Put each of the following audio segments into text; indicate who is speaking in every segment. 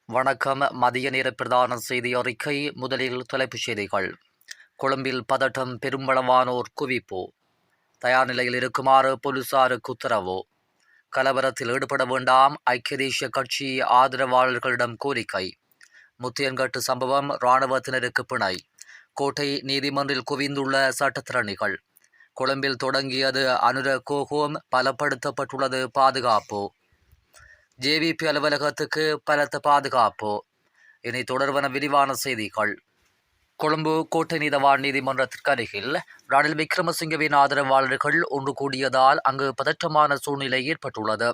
Speaker 1: வணக்கம். மதிய நேர பிரதான செய்தி அறிக்கை. முதலில் தலைப்புச் செய்திகள். கொழும்பில் பதட்டம், பெரும்பளவானோர் குவிப்பு. தயார் நிலையில் இருக்குமாறு போலீசாருக்கு உத்தரவு. கலவரத்தில் ஈடுபட வேண்டாம், ஐக்கிய தேசிய கட்சி ஆதரவாளர்களிடம் கோரிக்கை. முத்தியன்கட்டு சம்பவம், இராணுவத்தினருக்கு பிணை. கோட்டை நீதிமன்றில் குவிந்துள்ள சட்டத்திறனிகள். கொழும்பில் தொடங்கியது அனுர கோகோம், பலப்படுத்தப்பட்டுள்ளது பாதுகாப்பு. ஜேவிபி அலுவலகத்துக்கு பலத்த பாதுகாப்பு. இனி தொடர்பான விரிவான செய்திகள். கொழும்பு கோட்டை நீதவான் நீதிமன்றத்திற்கு அருகில் ரணில் விக்ரமசிங்கவின் ஆதரவாளர்கள் ஒன்று கூடியதால் அங்கு பதற்றமான சூழ்நிலை ஏற்பட்டுள்ளது.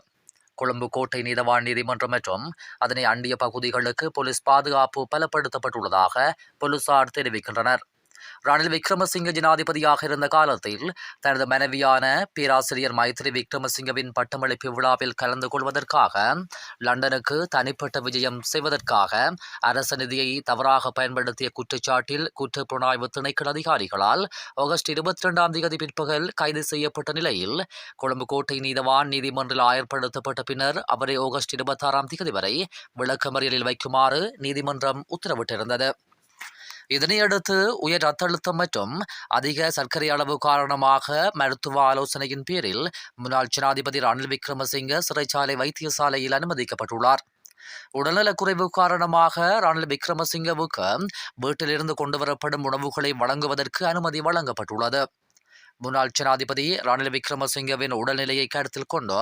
Speaker 1: கொழும்பு கோட்டை நீதவான் நீதிமன்றம் மற்றும் அதனை அண்டிய பகுதிகளுக்கு போலீஸ் பாதுகாப்பு பலப்படுத்தப்பட்டுள்ளதாக போலீசார் தெரிவிக்கின்றனர். ரணில் விக்ரமசிங்க ஜனாதிபதியாக இருந்த காலத்தில் தனது மனைவியான பேராசிரியர் மைத்ரி விக்ரமசிங்கவின் பட்டமளிப்பு விழாவில் கலந்து கொள்வதற்காக லண்டனுக்கு தனிப்பட்ட விஜயம் செய்வதற்காக அரச நிதியை தவறாக பயன்படுத்திய குற்றச்சாட்டில் குற்றப்புலனாய்வு திணைக்கள அதிகாரிகளால் ஆகஸ்ட் 22ஆம் தேதி பிற்பகல் கைது செய்யப்பட்ட நிலையில் கொழும்பு கோட்டை நீதவான் நீதிமன்றில் ஆயர்படுத்தப்பட்ட பின்னர் அவரை ஆகஸ்ட் 26ஆம் தேதி வரை விளக்கமறியலில் வைக்குமாறு நீதிமன்றம் உத்தரவிட்டிருந்தது. இதனையடுத்து உயர் ரத்த அழுத்தம் மற்றும் அதிக சர்க்கரை அளவு காரணமாக மருத்துவ ஆலோசனையின் பேரில் முன்னாள் ஜனாதிபதி ரணில் விக்ரமசிங்க சிறைச்சாலை வைத்தியசாலையில் அனுமதிக்கப்பட்டுள்ளார். உடல்நலக்குறைவு காரணமாக ரணில் விக்ரமசிங்கவுக்கு வீட்டிலிருந்து கொண்டுவரப்படும் உணவுகளை வழங்குவதற்கு அனுமதி வழங்கப்பட்டுள்ளது. முன்னாள் ஜனாதிபதி ரணில் விக்ரமசிங்கவின் உடல்நிலையை கருத்தில் கொண்டு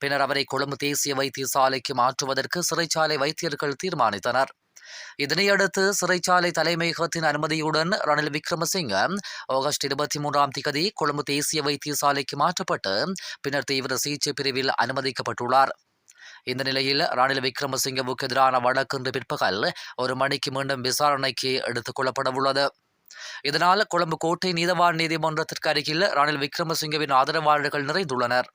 Speaker 1: பின்னர் அவரை கொழும்பு தேசிய வைத்தியசாலைக்கு மாற்றுவதற்கு சிறைச்சாலை வைத்தியர்கள் தீர்மானித்தனர். இதனையடுத்து சிறைச்சாலை தலைமையகத்தின் அனுமதியுடன் ரணில் விக்ரமசிங்க ஆகஸ்ட் 23ஆம் தேதி கொழும்பு தேசிய வைத்தியசாலைக்கு மாற்றப்பட்டு பின்னர் தீவிர சிகிச்சை பிரிவில் அனுமதிக்கப்பட்டுள்ளார். இந்த நிலையில் ரணில் விக்ரமசிங்கவுக்கு எதிரான வழக்கு இன்று பிற்பகல் 1 மணிக்கு மீண்டும் விசாரணைக்கு எடுத்துக் கொள்ளப்பட உள்ளது. இதனால் கொழும்பு கோட்டை நீதவான் நீதிமன்றத்திற்கு அருகில் ரணில் விக்ரமசிங்கவின் ஆதரவாளர்கள் நிறைந்துள்ளனர்.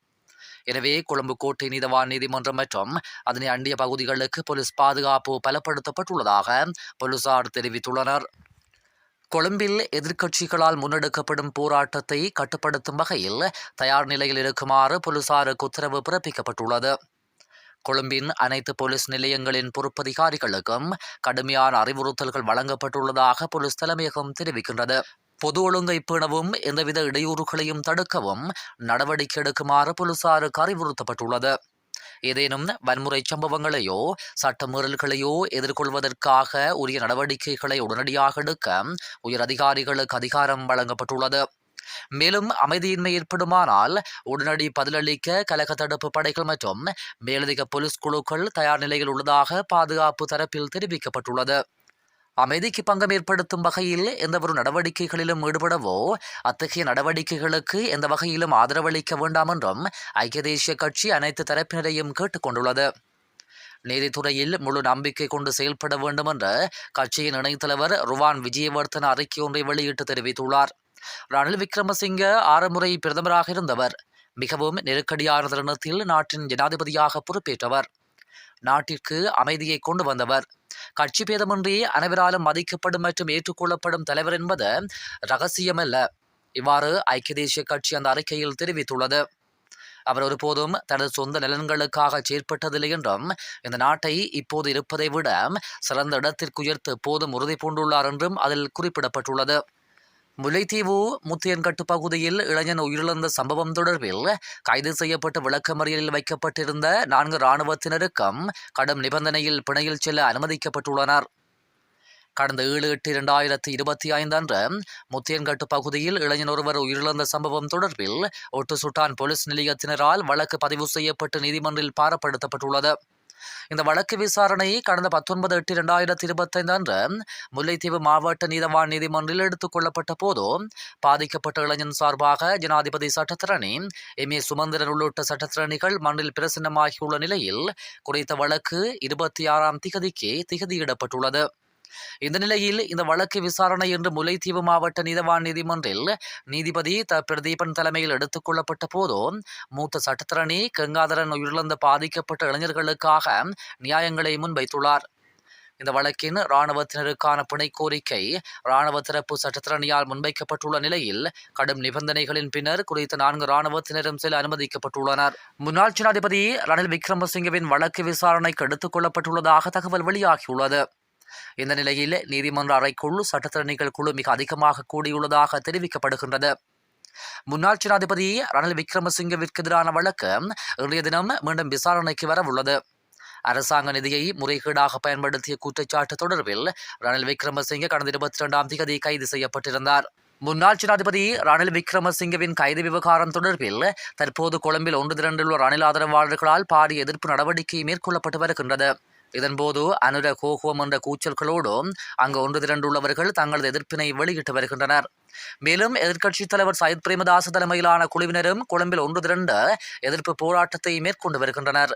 Speaker 1: எனவே கொழும்பு கோட்டை நீதவான் நீதிமன்றம் மற்றும் அதனை அண்டிய பகுதிகளுக்கு போலீஸ் பாதுகாப்பு பலப்படுத்தப்பட்டுள்ளதாக போலீசார் தெரிவித்துள்ளனர். கொழும்பில் எதிர்க்கட்சிகளால் முன்னெடுக்கப்படும் போராட்டத்தை கட்டுப்படுத்தும் வகையில் தயார் நிலையில் இருக்குமாறு போலீசாருக்கு உத்தரவு பிறப்பிக்கப்பட்டுள்ளது. கொழும்பின் அனைத்து போலீஸ் நிலையங்களின் பொறுப்பதிகாரிகளுக்கும் கடுமையான அறிவுறுத்தல்கள் வழங்கப்பட்டுள்ளதாக போலீஸ் தலைமையகம் தெரிவிக்கின்றது. பொது ஒழுங்கை பேணவும் எந்தவித இடையூறுகளையும் தடுக்கவும் நடவடிக்கை எடுக்குமாறு போலீசாருக்கு அறிவுறுத்தப்பட்டுள்ளது. ஏதேனும் வன்முறை சம்பவங்களையோ சட்டமீறல்களையோ எதிர்கொள்வதற்காக உரிய நடவடிக்கைகளை உடனடியாக எடுக்க உயர் அதிகாரிகளுக்கு அதிகாரம் வழங்கப்பட்டுள்ளது. மேலும் அமைதியின்மை ஏற்படுமானால் உடனடி பதிலளிக்க கலக தடுப்பு படைகள் மற்றும் மேலதிக போலீஸ் குழுக்கள் தயார் நிலையில் உள்ளதாக பாதுகாப்பு தரப்பில் தெரிவிக்கப்பட்டுள்ளது. அமைதிக்கு பங்கம் ஏற்படுத்தும் வகையில் எந்தவொரு நடவடிக்கைகளிலும் ஈடுபடவோ அத்தகைய நடவடிக்கைகளுக்கு எந்த வகையிலும் ஆதரவளிக்க வேண்டாம் என்றும் ஐக்கிய தேசிய கட்சி அனைத்து தரப்பினரையும் கேட்டுக்கொண்டுள்ளது. நீதித்துறையில் முழு நம்பிக்கை கொண்டு செயல்பட வேண்டும் என்று கட்சியின் இணைத்தலைவர் ருவான் விஜயவர்தன அறிக்கை ஒன்றை வெளியிட்டு தெரிவித்துள்ளார். ரணில் விக்ரமசிங்க 6 முறை பிரதமராக இருந்தவர். மிகவும் நெருக்கடியான தருணத்தில் நாட்டின் ஜனாதிபதியாக பொறுப்பேற்றவர். நாட்டிற்கு அமைதியை கொண்டு வந்தவர். கட்சி பேதமின்றி அனைவராலும் மதிக்கப்படும் மற்றும் ஏற்றுக்கொள்ளப்படும் தலைவர் என்பது ரகசியமல்ல. இவ்வாறு ஐக்கிய தேசிய கட்சி அந்த அறிக்கையில் தெரிவித்துள்ளது. அவர் ஒருபோதும் தனது சொந்த நலன்களுக்காக செயற்பட்டதில்லை என்றும் இந்த நாட்டை இப்போது இருப்பதை விட சிறந்த இடத்திற்கு உயர்த்த எப்போதும் உறுதி பூண்டுள்ளார் என்றும் அதில் குறிப்பிடப்பட்டுள்ளது. முல்லைத்தீவு முத்தியன்கட்டு பகுதியில் இளைஞன் உயிரிழந்த சம்பவம் தொடர்பில் கைது செய்யப்பட்டு விளக்கமறியலில் வைக்கப்பட்டிருந்த 4 இராணுவத்தினருக்கும் கடும் நிபந்தனையில் பிணையில் செல்ல அனுமதிக்கப்பட்டுள்ளனர். கடந்த 7/8/2025 அன்று முத்தியன்கட்டு பகுதியில் இளைஞன் ஒருவர் உயிரிழந்த சம்பவம் தொடர்பில் ஒட்டு சுட்டான் போலீஸ் நிலையத்தினரால் வழக்கு பதிவு செய்யப்பட்டு நீதிமன்றில் பாரப்படுத்தப்பட்டுள்ளது. இந்த வழக்கு விசாரணை கடந்த 19/8/2025 அன்று முல்லைத்தீவு மாவட்ட நீதவான் நீதிமன்றில் எடுத்துக் கொள்ளப்பட்ட போது பாதிக்கப்பட்ட இளைஞன் சார்பாக ஜனாதிபதி சட்டத்திரணி எம்.ஏ. சுமந்திரன் உள்ளிட்ட சட்டத்திரணிகள் மன்றில் பிரசன்னமாகியுள்ள நிலையில் குறித்த வழக்கு 26ஆம் திகதிக்கு திகதியிடப்பட்டுள்ளது. இந்த நிலையில் இந்த வழக்கு விசாரணை இன்று முல்லைத்தீவு மாவட்ட நீதவான் நீதிமன்றில் நீதிபதி பிரதீபன் தலைமையில் எடுத்துக் கொள்ளப்பட்ட போது மூத்த சட்டத்திரணி கங்காதரன் உயிரிழந்த பாதிக்கப்பட்ட இளைஞர்களுக்காக நியாயங்களை முன்வைத்துள்ளார். இந்த வழக்கின் இராணுவத்தினருக்கான பிணை கோரிக்கை இராணுவ தரப்பு சட்டத்திறனியால் முன்வைக்கப்பட்டுள்ள நிலையில் கடும் நிபந்தனைகளின் பின்னர் குறித்த 4 இராணுவத்தினரும் சில அனுமதிக்கப்பட்டுள்ளனர். முன்னாள் ஜனாதிபதி ரணில் விக்ரமசிங்கவின் வழக்கு விசாரணைக்கு எடுத்துக் கொள்ளப்பட்டுள்ளதாக தகவல் வெளியாகியுள்ளது. இந்த நிலையில் நீதிமன்ற அறைக்குள் சட்டத்திறனிகள் குழு மிக அதிகமாக கூடியுள்ளதாக தெரிவிக்கப்படுகின்றது. முன்னாள் ஜனாதிபதி ரணில் விக்ரமசிங்கவிற்கு எதிரான வழக்கு இன்றைய தினம் மீண்டும் விசாரணைக்கு வரவுள்ளது. அரசாங்க நிதியை முறைகேடாக பயன்படுத்திய குற்றச்சாட்டு தொடர்பில் ரணில் விக்ரமசிங்கே கடந்த 22ஆம் தேதி கைது செய்யப்பட்டிருந்தார். முன்னாள் ஜனாதிபதி ரணில் விக்ரமசிங்கவின் கைது விவகாரம் தொடர்பில் தற்போது கொழும்பில் ஒன்று திரண்டுள்ள ரணில் ஆதரவாளர்களால் பாரிய எதிர்ப்பு நடவடிக்கை மேற்கொள்ளப்பட்டு வருகின்றது. இதன்போது அனுர கோகுவம் என்ற கூச்சல்களோடு அங்கு ஒன்று திரண்டுள்ளவர்கள் தங்களது எதிர்ப்பினை வெளியிட்டு வருகின்றனர். மேலும் எதிர்க்கட்சித் தலைவர் சயித் பிரேமதாச தலைமையிலான குழுவினரும் கொழும்பில் ஒன்று திரண்டு எதிர்ப்பு போராட்டத்தை மேற்கொண்டு வருகின்றனர்.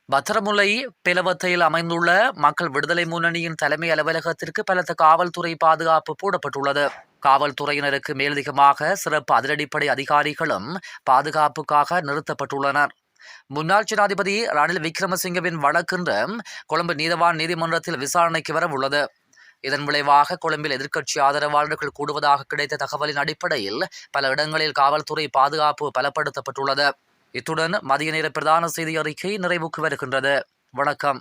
Speaker 1: பத்திரமுல்லை பெலவத்தையில் அமைந்துள்ள மக்கள் விடுதலை முன்னணியின் தலைமை அலுவலகத்திற்கு பலத்த காவல்துறை பாதுகாப்பு போடப்பட்டுள்ளது. காவல்துறையினருக்கு மேலதிகமாக சிறப்பு அதிரடிப்படை அதிகாரிகளும் பாதுகாப்புக்காக நிறுத்தப்பட்டுள்ளனர். முன்னாள் ஜனாதிபதி ரணில் விக்ரமசிங்கவின் வழக்கின்று கொழும்பு நீதவான் நீதிமன்றத்தில் விசாரணைக்கு வரவுள்ளது. இதன் விளைவாக கொழும்பில் எதிர்க்கட்சி ஆதரவாளர்கள் கூடுவதாக கிடைத்த தகவலின் அடிப்படையில் பல இடங்களில் காவல்துறை பாதுகாப்பு பலப்படுத்தப்பட்டுள்ளது. இத்துடன் மதிய நேர பிரதான செய்தி அறிக்கை நிறைவுக்கு வருகின்றது. வணக்கம்.